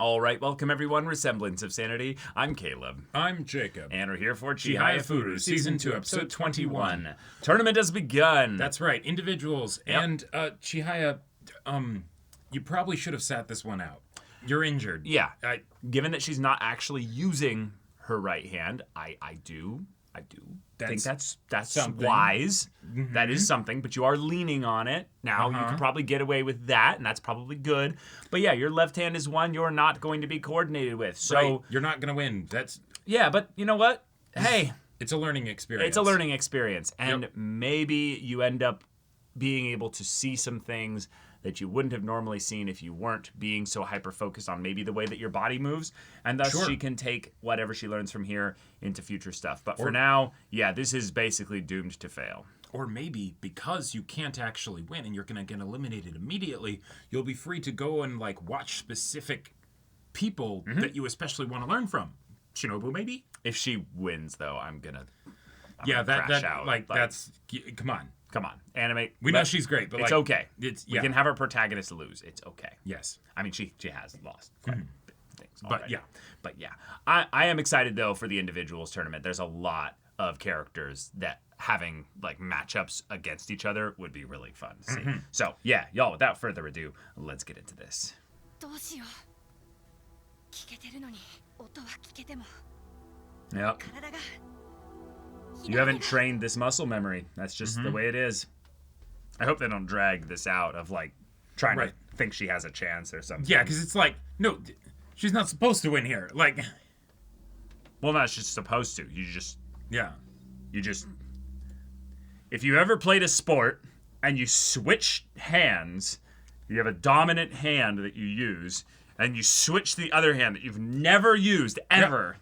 All right, welcome everyone. Semblance of Sanity. I'm Caleb. I'm Jacob. And we're here for Chihayafuru, Season 2, Episode 21. Tournament has begun. That's right, individuals. Yep. And Chihaya, you probably should have sat this one out. You're injured. Yeah. Given that she's not actually using her right hand, I do think that's something. wise. Mm-hmm. That is something, but you are leaning on it. Now, you can probably get away with that, and that's probably good. But yeah, your left hand is one you're not going to be coordinated with. So right. You're not going to win. Yeah, but you know what? Hey. It's a learning experience. It's a learning experience. And maybe you end up being able to see some things that you wouldn't have normally seen if you weren't being so hyper-focused on maybe the way that your body moves. And thus she can take whatever she learns from here into future stuff. But for now, yeah, this is basically doomed to fail. Or maybe because you can't actually win and you're going to get eliminated immediately, you'll be free to go and watch specific people that you especially want to learn from. Shinobu, maybe? If she wins, though, I'm gonna crash out. That's... Come on. Come on, anime. We know she's great, but it's okay. We can have our protagonist lose. It's okay. Yes. I mean, she has lost quite things already. But yeah. I am excited, though, for the individuals tournament. There's a lot of characters that having, matchups against each other would be really fun to see. So, yeah, y'all, without further ado, let's get into this. Yep. You haven't trained this muscle memory. That's just the way it is. I hope they don't drag this out of, trying to think she has a chance or something. Yeah, because it's no, she's not supposed to win here. Well, not she's supposed to. You just... Yeah. You just... If you ever played a sport and you switch hands, you have a dominant hand that you use, and you switch the other hand that you've never used ever...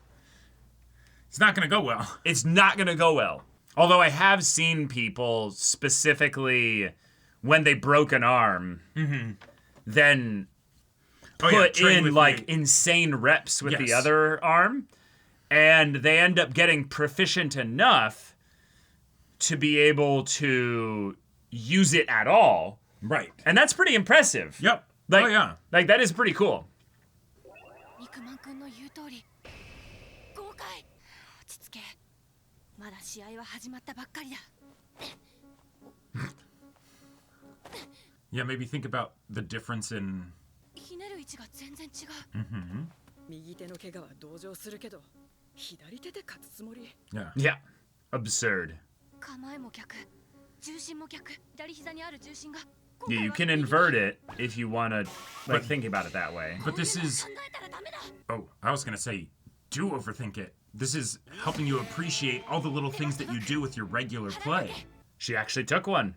It's not going to go well. It's not going to go well. Although I have seen people specifically, when they broke an arm, then put in, insane reps with the other arm, and they end up getting proficient enough to be able to use it at all. Right. And that's pretty impressive. Yep. That is pretty cool. Yeah, maybe think about the difference in... Yeah. Absurd. Yeah, you can invert it if you want to, think about it that way. But this is... Oh, I was going to say, do overthink it. This is helping you appreciate all the little things that you do with your regular play. She actually took one.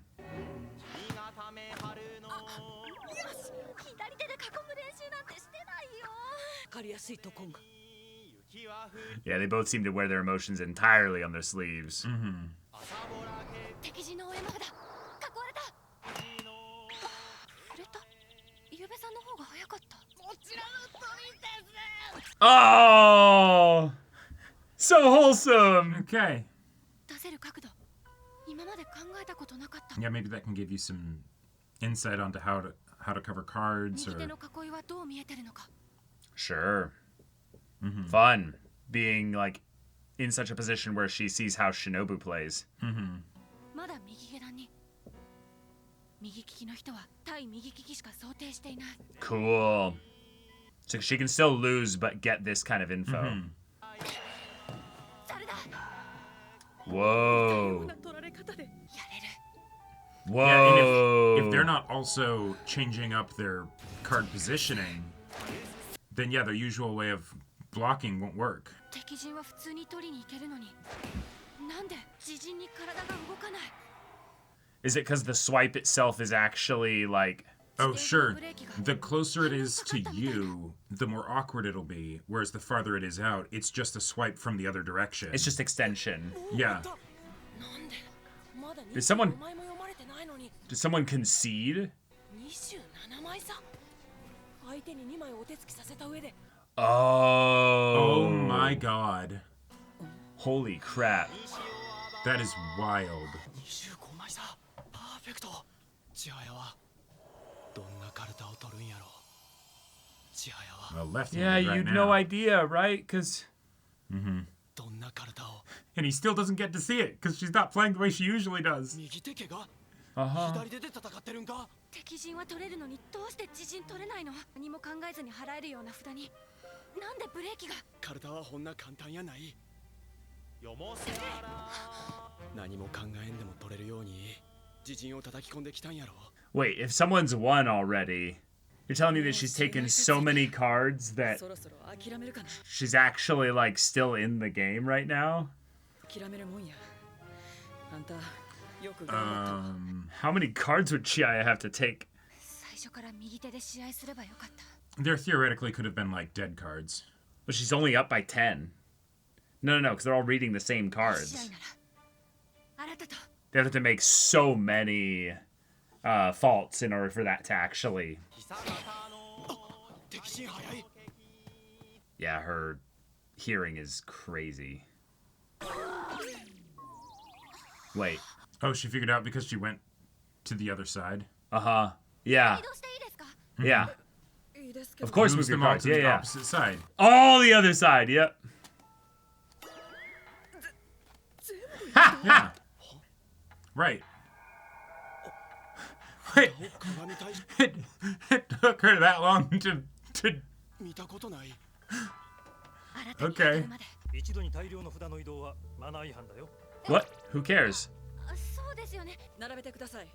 Yeah, they both seem to wear their emotions entirely on their sleeves. Oh! So wholesome! Okay. Yeah, maybe that can give you some insight onto how to cover cards or... Sure. Fun. Being, in such a position where she sees how Shinobu plays. Cool. So she can still lose, but get this kind of info. Whoa. Whoa. Yeah, and if they're not also changing up their card positioning, then their usual way of blocking won't work. Is it because the swipe itself is actually, Oh, sure. The closer it is to you, the more awkward it'll be. Whereas the farther it is out, it's just a swipe from the other direction. It's just extension. Yeah. Did someone concede? Oh my god. Holy crap. That is wild. Well, left-handed Yeah, right you'd now. no idea, right? Because... And he still doesn't get to see it because she's not playing the way she usually does. 左手で戦ってるんか敵陣は取れるのにどうして自陣取れないの何も考えずに払えるような札になんでブレーキが体はほんな簡単やないよもせ何も考えんでも取れるように自陣を叩き込んできたんやろ Wait, if someone's won already, you're telling me that she's taken so many cards that そろそろ諦めるかな she's actually, like, still in the game right now? 諦めるもんやあんたよく頑張った How many cards would Chihaya have to take? 最初から右手で試合すればよかった There theoretically could have been like dead cards. But she's only up by 10. No, because they're all reading the same 試合 cards. ならあなたと They have to make so many faults in order for that to actually... 敵陣早い Yeah, her hearing is crazy. Wait. Oh, she figured out because she went to the other side. Uh-huh. Yeah. 移動していいですか Yeah. いいですけど Of course, Moves move your them all cards. to Yeah, the yeah. opposite side. All the other side. Yep. Yeah. Right. Wait. It took her that long to 見たことない Okay. 一度に大量の札の移動はマナー違反だよ。 What? Who cares? そうですよね並べてください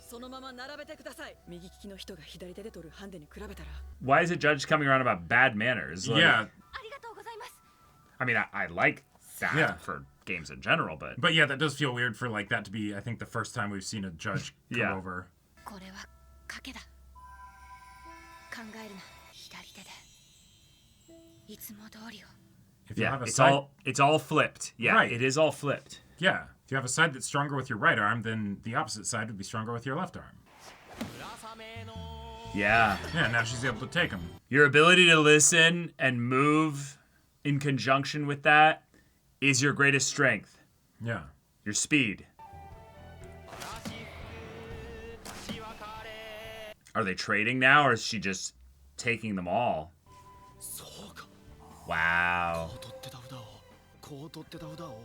そのまま並べてください右利きの人が左手で取るハンデに比べたら Why is it judge coming around about bad manners? Like, Yeah. ありがとうございます I mean, I like that Yeah. for games in general, but... But yeah, that does feel weird for like that to be, I think, the first time we've seen a judge come Yeah. over. これは賭けだ考えるな左手でいつも通りを If you Yeah, have a it's side, all flipped. Yeah, Right. it is all flipped. yeah, if you have a side that's stronger with your right arm, then the opposite side would be stronger with your left arm. Yeah. Yeah, now she's able to take them. Your ability to listen and move in conjunction with that is your greatest strength. Yeah. Your speed. Are they trading now, or is she just taking them all? そうか Wow. こう取ってた札をこう取ってた札を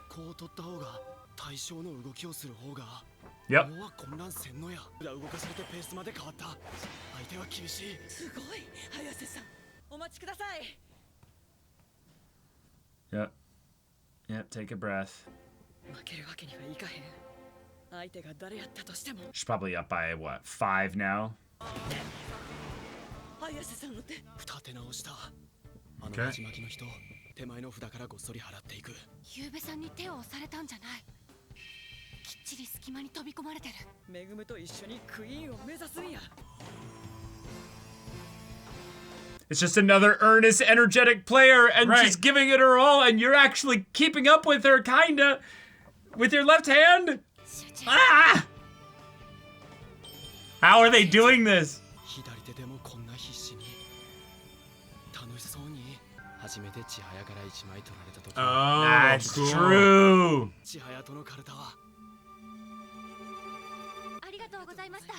こう取った方が対象の動きをする方が Yep. もうは混乱せんのや札動かされてペースまで変わった相手は厳しいすごい早瀬さんお待ちください Yep. Yep, take a breath. 負けるわけにはいかへん相手が誰やったとしても She's probably up by, what, 5 now? 早瀬さんの手二手直したあの Okay. 鉢巻きの人手前の札からごっそり払っていくゆうべさんに手を押されたんじゃないきっちり隙間に飛び込まれてるめぐむと一緒にクイーンを目指すんや It's just another earnest, energetic player, and Right. she's giving it her all, and you're actually keeping up with her, kinda, with your left hand. 集中 Ah! How are they doing this? 左手でもこんな必死に楽しそうに初めて千早から一枚取られた時 Oh, That's cool. true. 千早とのカルタはありがとうございました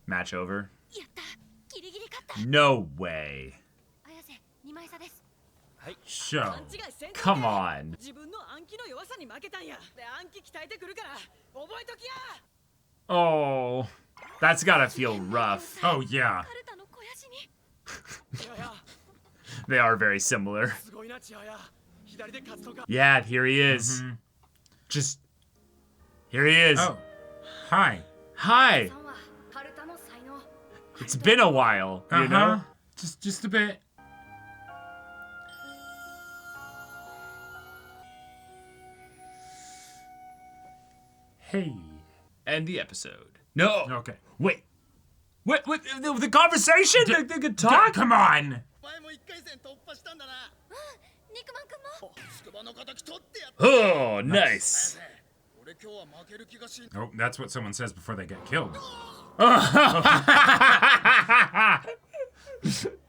Match over. やったギリギリ勝った No way. 綾瀬2枚差です Show. 勘違いせんと Come on. 自分の暗記の弱さに負けたんやで暗記鍛えてくるから覚えときや Oh, that's gotta feel rough. Oh, yeah. カルタの肥やしに千早 They are very similar. すごいな千早左で勝つとか Yeah, here he is. Just, here he is. Oh, hi. Hi. さんはカルタの才能 It's been a while, you know? Just a bit. Hey. End the episode. No. Okay. Wait. What? The conversation? They could talk? Come on. 前も1回戦突破したんだな肉まんくんも筑波の敵取ってやっ Oh, nice. 俺今日は負ける気がし Oh, that's what someone says before they get killed.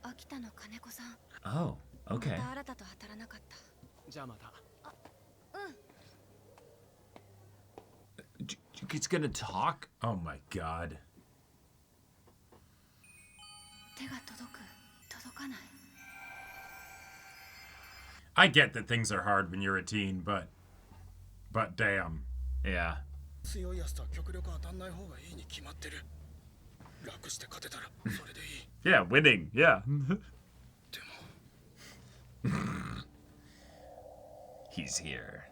秋田の金子さん Oh, ま okay. た新たと当たらなかったじゃあまた He's gonna talk? Oh my god. 手が届く届かない I get that things are hard when you're a teen, but damn. Yeah. 強いやつとは極力当たんない方がいいに決まってる。楽して勝てたらそれでいい。 Yeah, winning. Yeah. でも He's here.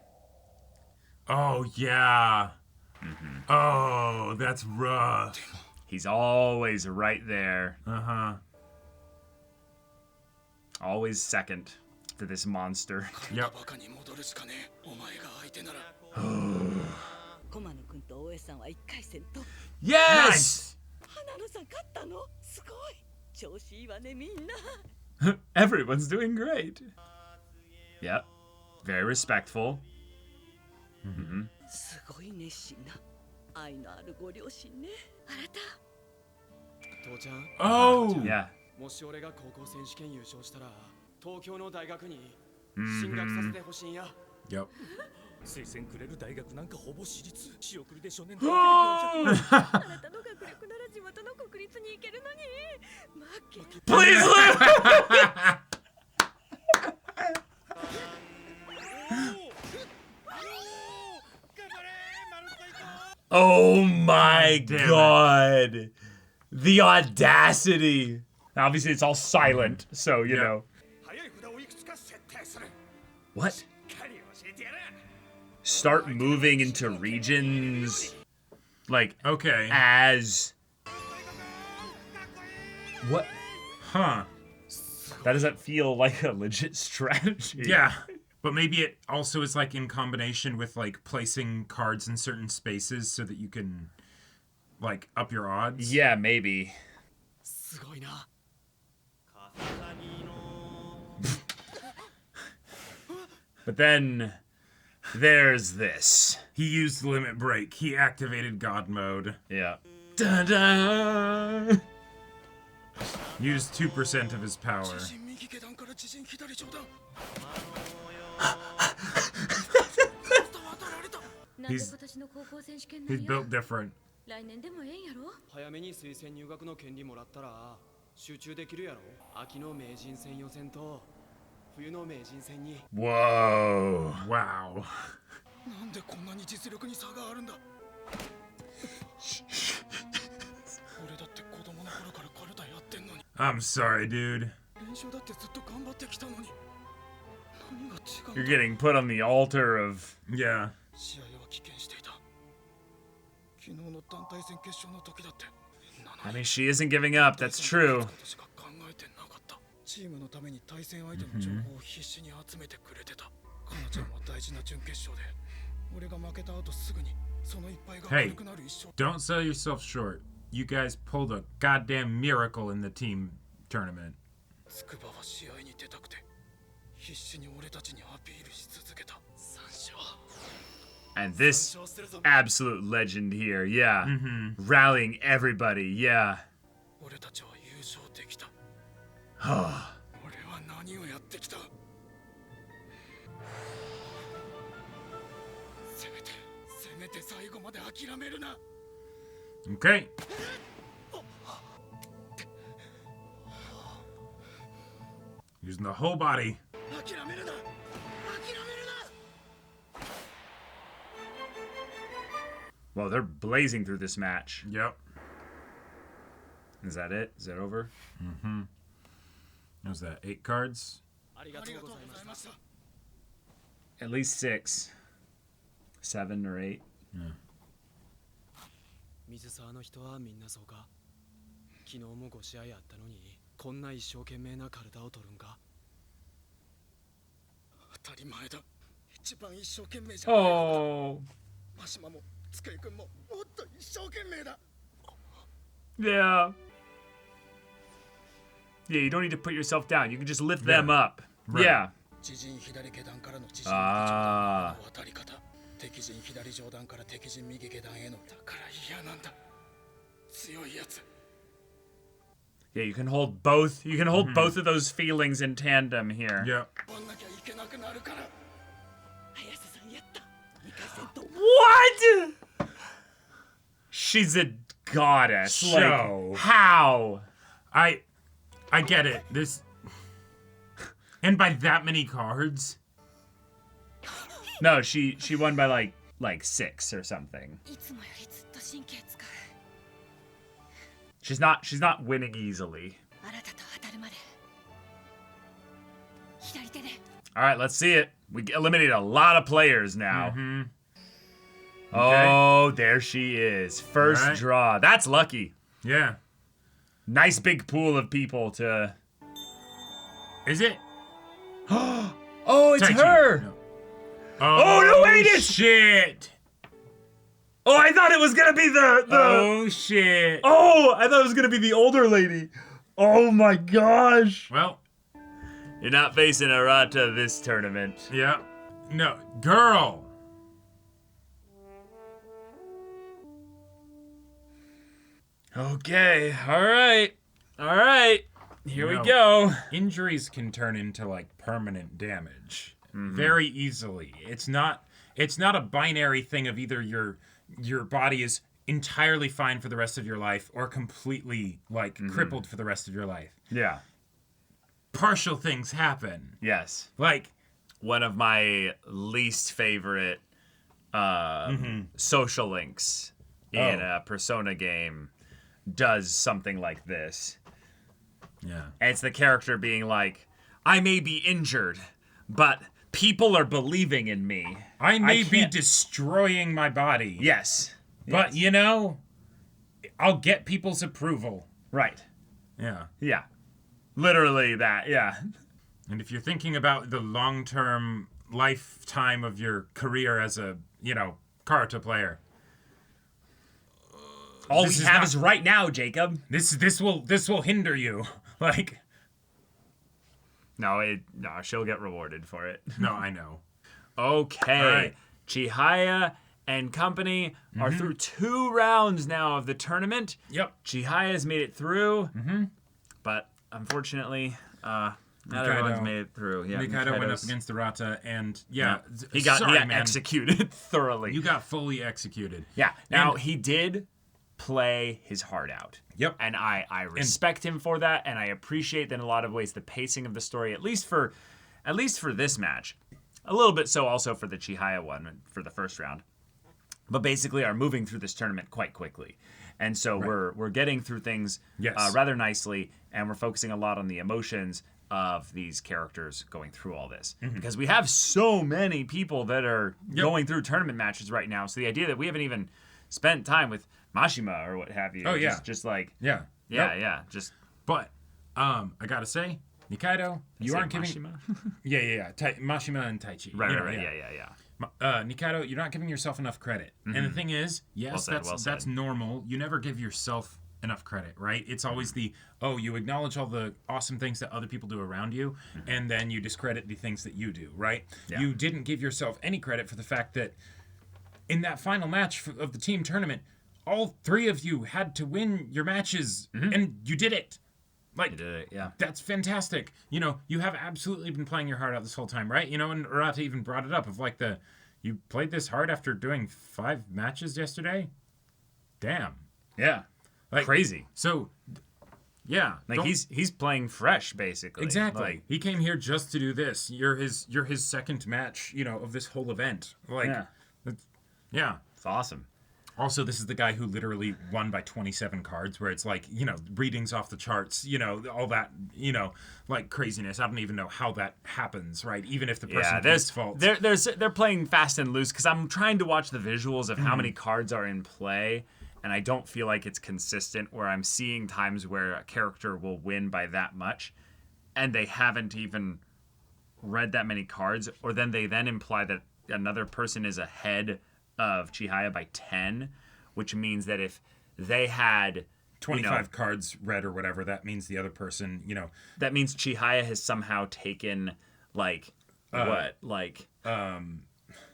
Oh, yeah. Oh, that's rough. He's always right there. Uh-huh. Always second to this monster. Yep. バカに戻るしかねえ。お前が相手なら。駒野くんと大江さんは1回戦と Yes! 花野さん勝ったのすごい調子いいわねみんな Everyone's doing great. Yep. Very respectful. すごい熱心な愛のあるご両親ねあなた父ちゃん、 Oh! Yeah. もし俺が高校選手権優勝したら、東京の大学に進学させてほしいんや。 Yep. 推薦くれる大学なんかほぼ私立仕送りで初年 Oh! あなたの学力なら地元の国立に行けるのに負け Please live! Oh my god. The audacity. Obviously, it's all silent, so, you know. 早い札をいくつか設定する。 What? しっかり教えてやる。 Start moving into regions, like, Okay. as... What? Huh. That doesn't feel like a legit strategy. Yeah. But maybe it also is like in combination with like placing cards in certain spaces so that you can like up your odds. Yeah, maybe. すごいな。 But then there's this. He used limit break. He activated God mode. Yeah. Da-da! Used 2% of his power. 自陣右下段から自陣左上段。 なんで今年の高校選手権なん He's や built different. 来年でもええんやろ早めに推薦入学の権利もらったら集中できるやろ。秋の名人戦予選と冬の名人戦に。 Whoa. Wow. なんでこんなに実力に差があるんだ。俺だって子供の頃からカルタやってんのに。 I'm sorry, dude. 練習だってずっと頑張ってきたのに。何が違 You're うんだ。 getting put on the altar of... Yeah. 試合は棄権していた。昨日の団体戦決勝の時だって。 I mean, she isn't giving up, that's true. ことしか考えてなかった。チームのために対戦相手の情報を必死に集めてくれてた。かなちゃんは大事な準決勝で、俺が負けた後すぐにその一敗が悪くなる一勝。 Don't sell yourself short. You guys pulled a goddamn miracle in the team tournament. 筑波は試合に出たくて、必死に俺たちにアピールし続けた。三勝。 And this absolute legend here, yeah. Rallying everybody, yeah. 俺たちは優勝できた。 Oh. 俺は何をやってきた。せめて最後まで諦めるな。 Okay. Using the whole body. 諦めるな。諦めるな。 Well, they're blazing through this match. Yep. Is that it? Is that over? What was that? 8 cards? ありがとうございました。 At least 6. 7 or 8. 水沢の人はみんなそうか。昨日も5試合あったのに、こんな一生懸命なカルタを取るんか。当たり前だ。一番一生懸命じゃない。 Oh. マシマもつくいくんももっと一生懸命だ。 Yeah. Yeah, you don't need to put yourself down. You can just lift them up. Right. Yeah. 自陣左下段からの自陣右あー上段の渡り方。敵陣左上段から敵陣右下段への。だから嫌なんだ。強いやつ。 Yeah, you can hold both. You can hold both of those feelings in tandem here. Yep. 終わんなきゃいけなくなるから。早瀬さんやった2回戦と What? She's a goddess. Show. Like, how? I get it. This... And by that many cards? No, she won by like 6 or something. いつもよりずっと神経使う She's not winning easily. あなたと当たるまで左手で All right, let's see it. We eliminated a lot of players now. Oh, there she is. First All right. draw. That's lucky. Yeah. Nice big pool of people to... Is it? Oh, it's Taichi. her! No. Oh, no, wait, it's... shit! Oh, I thought it was gonna be the... Oh, shit. Oh, I thought it was gonna be the older lady. Oh my gosh. Well, You're not facing Arata this tournament. yeah. No, girl. Okay, all right. Here No. we go. Injuries can turn into like permanent damage very easily. It's not a binary thing of either your body is entirely fine for the rest of your life or completely like crippled for the rest of your life. Yeah. Partial things happen. Yes. Like One of my least favorite social links in a Persona game does something like this. yeah. And it's the character being like, I may be injured, but people are believing in me. I may be can't- destroying my body. Yes. But you know, I'll get people's approval. Right. Yeah. Yeah. Literally that, yeah. And if you're thinking about the long-term lifetime of your career as a, Karata player, All This we is have not- is right now, Jacob. this will hinder you. Like, No, she'll get rewarded for it. no, I know. Okay. All right. Chihaya and company are through 2 rounds now of the tournament. Yep. Chihaya's made it through. But unfortunately, not everyone's made it through. Yeah, Nikaido went up Nikaido's- against Arata, and He got sorry, man. executed thoroughly. You got fully executed. Yeah. Now And- he did play his heart out. Yep. And I respect him for that, and I appreciate that in a lot of ways the pacing of the story, at least for this match, a little bit so also for the Chihaya one for the first round, but basically are moving through this tournament quite quickly, and so we're getting through things Yes. rather nicely, and we're focusing a lot on the emotions of these characters going through all this because we have so many people that are going through tournament matches right now. So the idea that we haven't even spent time with Mashima or what have you. Oh, yeah. Just like, Yeah. yeah, Yep. yeah. Just But I gotta say, Nikaido, you say aren't giving. Mashima? Yeah. Mashima and Taichi. right, You know, right. Yeah. Nikaido, you're not giving yourself enough credit. And the thing is, yes, said, well that's said. normal. You never give yourself enough credit, right? It's always you acknowledge all the awesome things that other people do around you, and then you discredit the things that you do, right? Yeah. You didn't give yourself any credit for the fact that in that final match of the team tournament, all 3 of you had to win your matches, and you did it. Like, You did it, yeah. that's fantastic. You have absolutely been playing your heart out this whole time, right? And Arata even brought it up of like you played this hard after doing 5 matches yesterday? Damn. Yeah. Like, Crazy. So, yeah. Like don't- he's playing fresh basically. Exactly. Like, He came here just to do this. You're his second match, of this whole event. Like, Yeah. yeah. it's awesome. Also, this is the guy who literally won by 27 cards, where it's like, readings off the charts, all that, like craziness. I don't even know how that happens, right? Even if the person Yeah, plays fault. they're playing fast and loose because I'm trying to watch the visuals of how many cards are in play, and I don't feel like it's consistent. Where I'm seeing times where a character will win by that much, and they haven't even read that many cards, or then they imply that another person is ahead of Chihaya by 10, which means that if they had 25 cards read or whatever, that means the other person, that means Chihaya has somehow taken like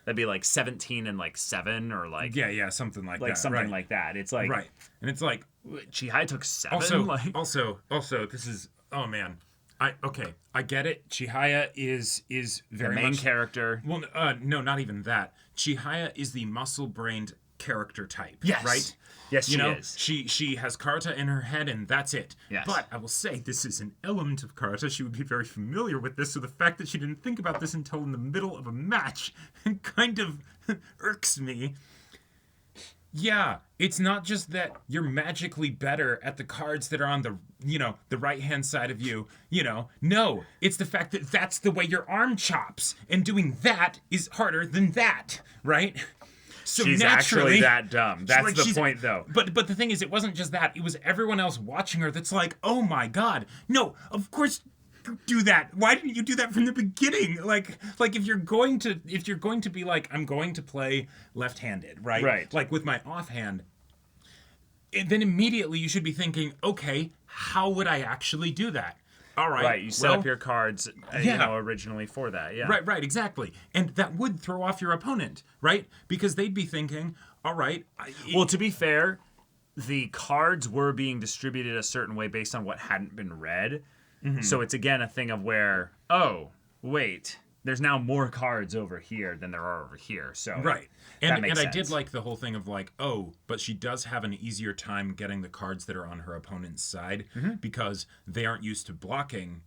that'd be like 17 and like 7 or like yeah, something like that. something right. like that. It's like Right. And it's like, Chihaya took 7. also, this is, oh man. I get it. Chihaya is the very main much character. Well, no, not even that. Chihaya is the muscle-brained character type. Yes. Right? Yes, you know, is. She has Karata in her head, and that's it. Yes. But I will say, this is an element of Karata. She would be very familiar with this, so the fact that she didn't think about this until in the middle of a match kind of irks me. Yeah, it's not just that you're magically better at the cards that are on the, the right-hand side of you, No, it's the fact that that's the way your arm chops, and doing that is harder than that, right? So she's actually that dumb. That's the point, though. But the thing is, it wasn't just that. It was everyone else watching her that's like, oh my god, no, of course do that. Why didn't you do that from the beginning? Like if you're going to be like, I'm going to play left-handed, right? Right. Like with my offhand, then immediately you should be thinking, okay, how would I actually do that? All right. Right, you set up your cards, originally for that, yeah. Right, exactly. And that would throw off your opponent, right? Because they'd be thinking, all right. Well, to be fair, the cards were being distributed a certain way based on what hadn't been read. Mm-hmm. So it's, again, a thing of where, oh, wait, there's now more cards over here than there are over here. So right. That makes sense. I did like the whole thing of like, oh, but she does have an easier time getting the cards that are on her opponent's side because they aren't used to blocking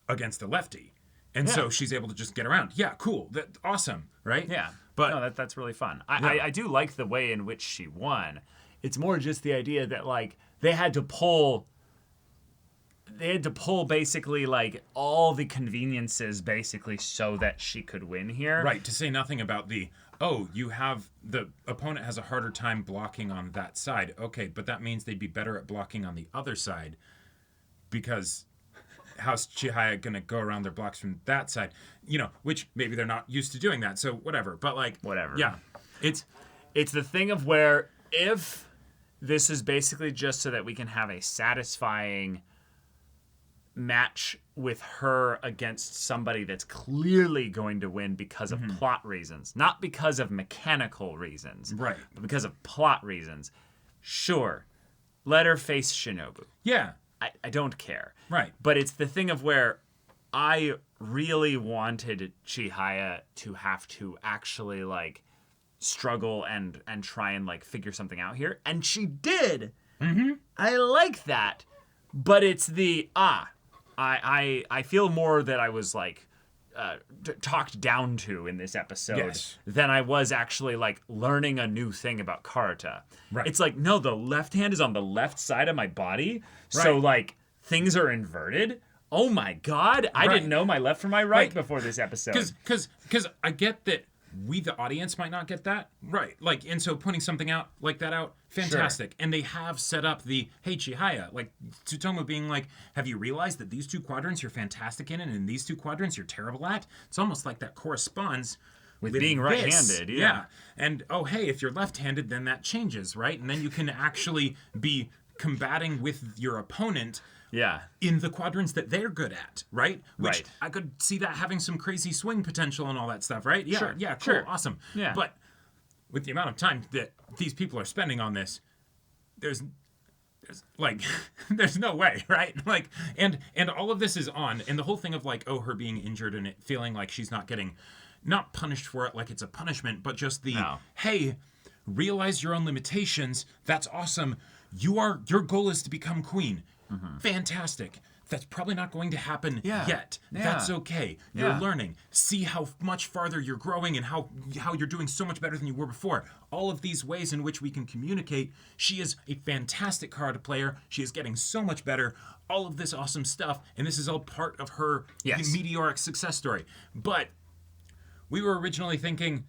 against the lefty. And so she's able to just get around. Yeah, cool. Awesome, right? Yeah. But no, that's really fun. I do like the way in which she won. It's more just the idea that, like, they had to pull basically, like, all the conveniences basically so that she could win here. Right, to say nothing about the opponent has a harder time blocking on that side. Okay, but that means they'd be better at blocking on the other side because how's Chihaya going to go around their blocks from that side? Which maybe they're not used to doing that, so whatever. But, like... Whatever. Yeah. It's the thing of where if this is basically just so that we can have a satisfying match with her against somebody that's clearly going to win because of plot reasons, not because of mechanical reasons, right? But because of plot reasons. Sure, let her face Shinobu. Yeah, I don't care. Right, but it's the thing of where I really wanted Chihaya to have to actually like struggle and try and like figure something out here, and she did. Mm-hmm. I like that, but it's the I feel more that I was like talked down to in this episode than I was actually like learning a new thing about Karata. Right. It's like, no, the left hand is on the left side of my body, so like things are inverted. Oh my god, I didn't know my left from my right before this episode. Because I get that we, the audience, might not get that. Right. Like, and so putting something out like that out, fantastic. Sure. And they have set up the, hey, Chihaya, like, Tsutomu being like, have you realized that these two quadrants you're fantastic in, and in these two quadrants you're terrible at? It's almost like that corresponds with being right-handed. Yeah. And, oh, hey, if you're left-handed, then that changes, right? And then you can actually be combating with your opponent in the quadrants that they're good at, right? Which I could see that having some crazy swing potential and all that stuff, right? Yeah, sure. Yeah, cool, awesome. Yeah. But with the amount of time that these people are spending on this, there's like, there's no way, right? Like, and all of this is on, and the whole thing of like, oh, her being injured and it feeling like she's not punished for it like it's a punishment, but just the, hey, realize your own limitations. That's awesome. Your goal is to become queen. Mm-hmm. Fantastic. That's probably not going to happen yet. Yeah. That's okay. You're learning. See how much farther you're growing and how you're doing so much better than you were before. All of these ways in which we can communicate. She is a fantastic karate player. She is getting so much better. All of this awesome stuff. And this is all part of her meteoric success story. But we were originally thinking,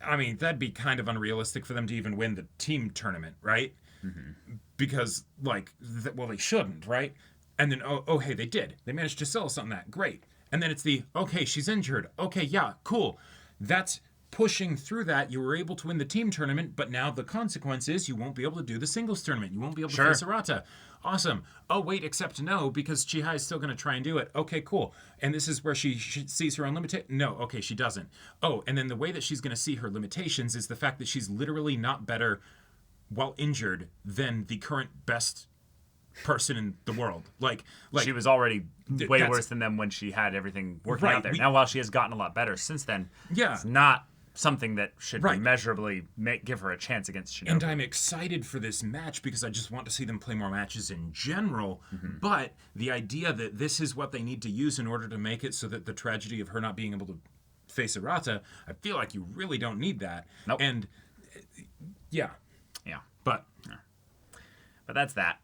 I mean, that'd be kind of unrealistic for them to even win the team tournament, right? Mm-hmm. Because, like, they shouldn't, right? And then, oh, hey, they did. They managed to sell something that. Great. And then it's the, okay, she's injured. Okay, yeah, cool. That's pushing through that. You were able to win the team tournament, but now the consequence is you won't be able to do the singles tournament. You won't be able to face Arata. Awesome. Oh, wait, except no, because Chihaya is still going to try and do it. Okay, cool. And this is where she sees her own limitations. No, okay, she doesn't. Oh, and then the way that she's going to see her limitations is the fact that she's literally not better while injured than the current best person in the world. Like she was already way worse than them when she had everything working out there. Now, while she has gotten a lot better since then, it's not something that should Right. measurably give her a chance against Shinobu. And I'm excited for this match because I just want to see them play more matches in general. But the idea that this is what they need to use in order to make it so that the tragedy of her not being able to face Arata, I feel like you really don't need that. Nope. And yeah. But that's that.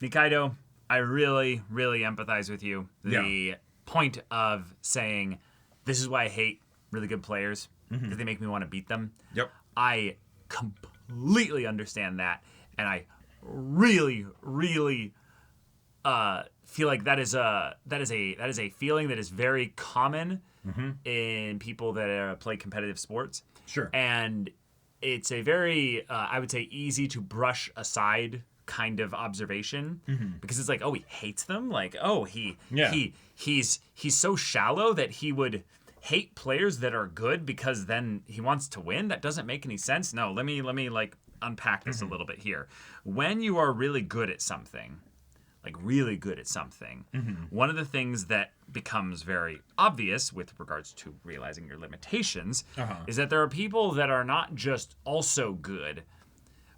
Nikaido, I really, really empathize with you. The point of saying, this is why I hate really good players, because they make me want to beat them. Yep. I completely understand that, and I really, really feel like that is a feeling that is very common in people that play competitive sports. Sure. And it's a very, I would say, easy to brush aside kind of observation because it's like, oh, he hates them. Like, oh, he's so shallow that he would hate players that are good because then he wants to win. That doesn't make any sense. No, let me like unpack this a little bit here. When you are really good at something, one of the things that becomes very obvious with regards to realizing your limitations is that there are people that are not just also good,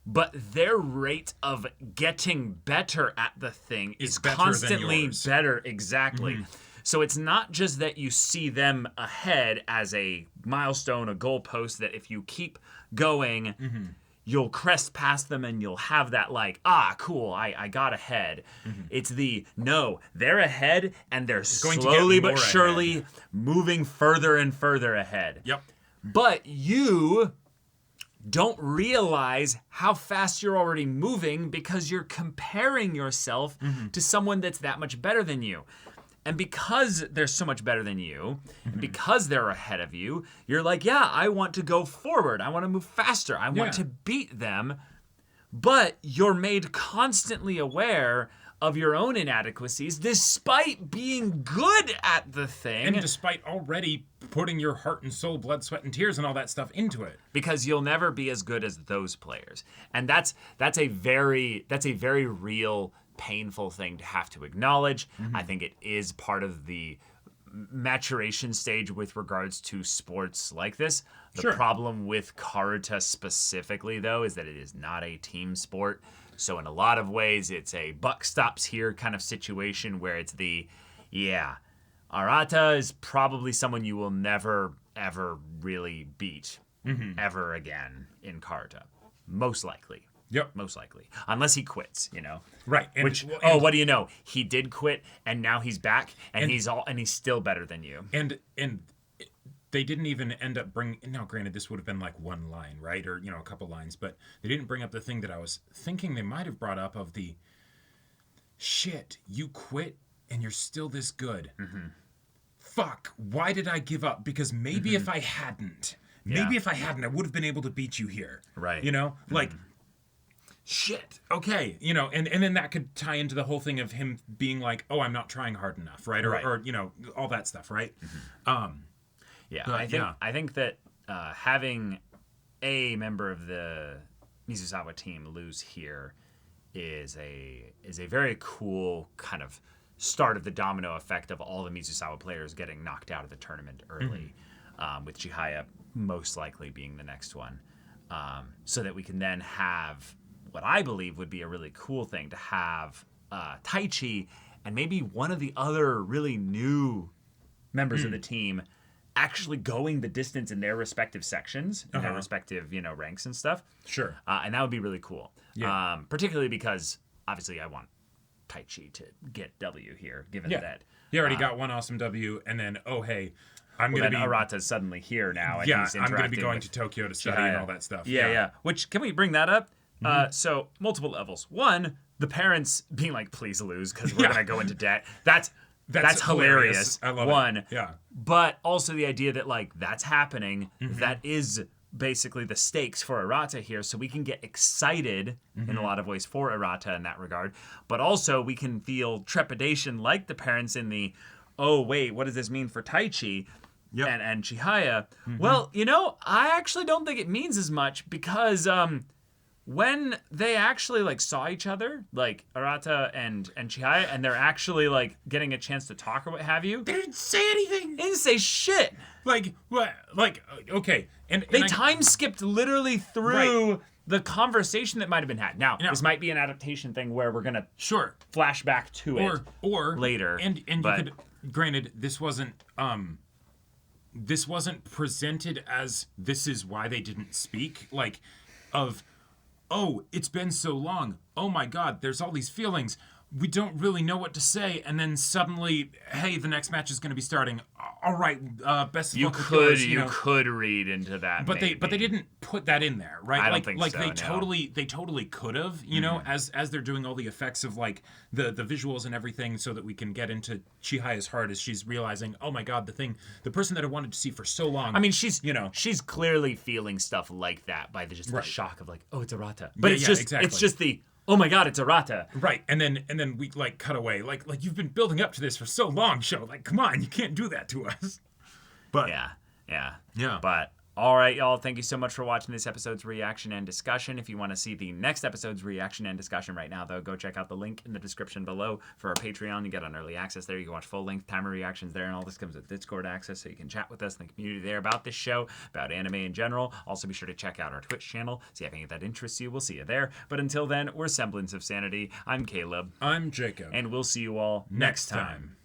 but their rate of getting better at the thing is constantly better. Exactly. So it's not just that you see them ahead as a milestone, a goalpost, that if you keep going, you'll crest past them and you'll have that like, cool, I got ahead. It's no, they're ahead and they're slowly but surely moving further and further ahead. Yep. But you don't realize how fast you're already moving because you're comparing yourself to someone that's that much better than you. And because they're so much better than you, and because they're ahead of you, you're like, yeah, I want to go forward. I want to move faster. I want to beat them. But you're made constantly aware of your own inadequacies despite being good at the thing. And despite already putting your heart and soul, blood, sweat, and tears and all that stuff into it. Because you'll never be as good as those players. And that's a very real, painful thing to have to acknowledge. I think it is part of the maturation stage with regards to sports like this. The problem with Arata specifically, though, is that it is not a team sport. So in a lot of ways, it's a buck stops here kind of situation where it's Arata is probably someone you will never, ever really beat ever again in Arata. Most likely. Yep. Most likely. Unless he quits, Right. And, what do you know? He did quit and now he's back and he's still better than you. And they didn't even end up bringing... Now, granted, this would have been like one line, right? Or, a couple lines. But they didn't bring up the thing that I was thinking they might have brought up of the... Shit, you quit and you're still this good. Fuck, why did I give up? Because maybe if I hadn't... I would have been able to beat you here. Right. Like... Shit. Okay. And then that could tie into the whole thing of him being like, oh, I'm not trying hard enough, right? Or all that stuff, right? I think that having a member of the Mizusawa team lose here is a very cool kind of start of the domino effect of all the Mizusawa players getting knocked out of the tournament early, with Chihaya most likely being the next one, so that we can then have what I believe would be a really cool thing to have Taichi and maybe one of the other really new members of the team actually going the distance in their respective sections, in their respective, ranks and stuff. Sure. And that would be really cool. Yeah. Particularly because, obviously, I want Taichi to get W here, given that... He already got one awesome W, and then, I'm going to be... Arata's suddenly here now, and he's I'm going to be going to Tokyo to study and all that stuff. Yeah. Which, can we bring that up? So, multiple levels. One, the parents being like, please lose, because we're going to go into debt. That's hilarious. I love it. Yeah. But also the idea that, that's happening. That is basically the stakes for Arata here. So we can get excited in a lot of ways for Arata in that regard. But also we can feel trepidation like the parents in the, oh, wait, what does this mean for Taichi? Yep. And Chihaya? Well, I actually don't think it means as much because... when they actually like saw each other, like Arata and Chihaya, and they're actually like getting a chance to talk or what have you, They didn't say anything. they didn't say shit. Like what? Like okay, and They I- time skipped literally through the conversation that might have been had. Now, Yeah. this might be an adaptation thing where we're gonna sure. flash back to it Or later. And but you could, granted, this wasn't presented as this is why they didn't speak. Like, of, oh, it's been so long. Oh my God, there's all these feelings. We don't really know what to say, and then suddenly, hey, the next match is going to be starting. All right, best of you luck with yours, you know. could read into that. But maybe. they didn't put that in there, right? I don't like think like so, they no. totally could have, you know, as they're doing all the effects of like the visuals and everything, so that we can get into Chihaya's heart as she's realizing, oh my God, the person that I wanted to see for so long. I mean, she's you know, she's clearly feeling stuff like that by the Right. shock of like, oh, it's Arata. But Yeah, yeah, it's just the oh my God, it's Arata. right, and then we like cut away, like you've been building up to this for so long, show, like come on, you can't do that to us. But Yeah. But all right, y'all. Thank you so much for watching this episode's reaction and discussion. If you want to see the next episode's reaction and discussion right now, though, go check out the link in the description below for our Patreon. You get on early access there. You can watch full-length timer reactions there, and all this comes with Discord access, so you can chat with us in the community there about this show, about anime in general. Also, be sure to check out our Twitch channel, see if any of that interests you. We'll see you there. But until then, we're Semblance of Sanity. I'm Caleb, I'm Jacob, and we'll see you all next time.